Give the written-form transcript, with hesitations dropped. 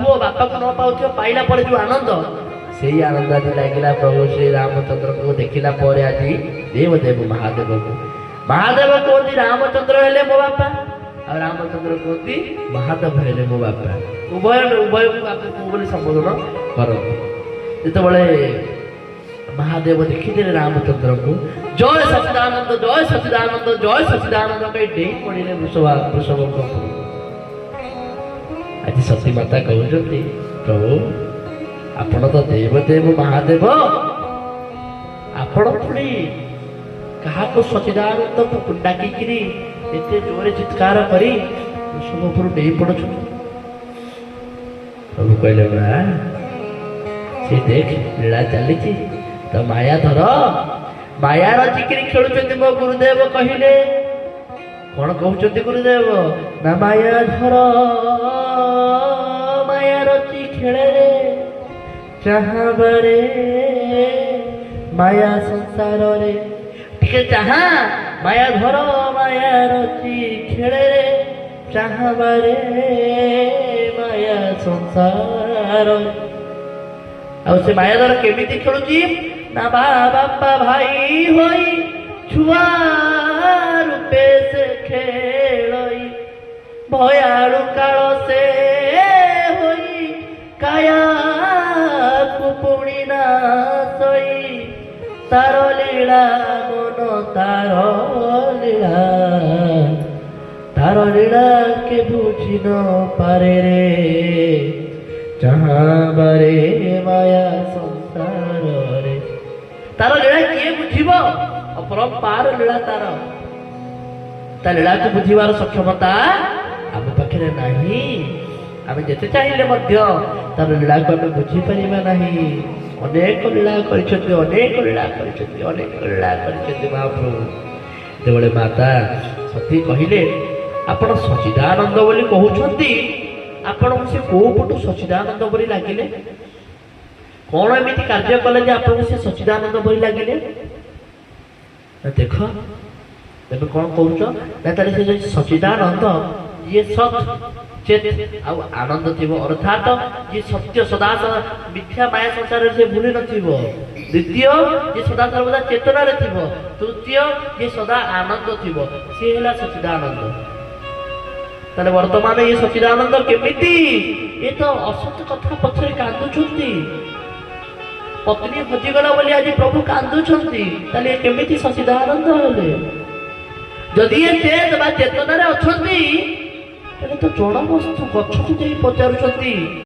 पुओ बापा को न पाउथियो पाइला पर जो आनंद सेही आनंद आज लागिला प्रभु श्री रामचंद्र को देखिला पर आज देवदेव महादेव को महादेव कहती रामचंद्र हेले मो बापा और रामचंद्र कहती महादेव हेले मो बापा उभय उभय को बापा बोली संबोधन करते जितेबाला महादेव देखिदे रामचंद्र को जय सचिदानंद जय सचिदानंद जय सचिदानंद कही डेई पड़े वृषभ आज सती माता कहते प्रभु आपण तो देवदेव महादेव आपण पुणी क्या सचिदानंद को डाकिकी एते जोरे चित्कार करी वृषभ उपर डेई पड़ु प्रभु कहले से देख लीला चली तो माया धर माया रचिकी खेलुं मो गुरुदेव कहले कौन कहते गुरुदेव ना माया धर माया रचि खेले जहाँ बरे माया संसार रे टिके जहाँ माया धर माया रचि खेले जहाँ बरे माया संसार आउ से माया द्वारा केमिति खेलुची ना बापा भाई होई छुआ रूपे से खेलई भयालु काल से होई काया कुपुणी ना सोई तार लीला मन तार लीला के बुझी न पारे रे जहाँ बारे माया संसार रे तार लीला किए बुझीब अपरंपार लीला तार लीला को बुझीबार सक्षमता आम पाखे नहीं आम जिते चाहिए तार लीला को आम बुझी पारिबा नहीं अनेक लीला कर महाप्रभु जेबले माता सती कहले आपण सचिदानंद बोली कहउछंती आपण से को पटु सचिदानंद बोली लागिले कौन एमती कार्य कले जे आपन से सचिदानंद बोली लागिले देख तेरे कौन कहूच ना से सचिदानंद ये सत चेत आनंद थी अर्थात ये सत्य सदा मिथ्या माया संसार से भूली नथिबो द्वितीय ये सदा सर्वदा चेतना रे थिबो तृतीय ये सदा आनंद थिबो से हला सचिदानंद ताले वर्तमान ये सचिदानंद केमिति ये तो असत कथा पछरे कांदुछंती पत्नी हजिगला बोली आज प्रभु कांदुछंती ताले केमिति सचिदानंद हेले जदि ये चेत बा चेतना रे अछंती तो जड़ वस्तु गछ को पचारुछंती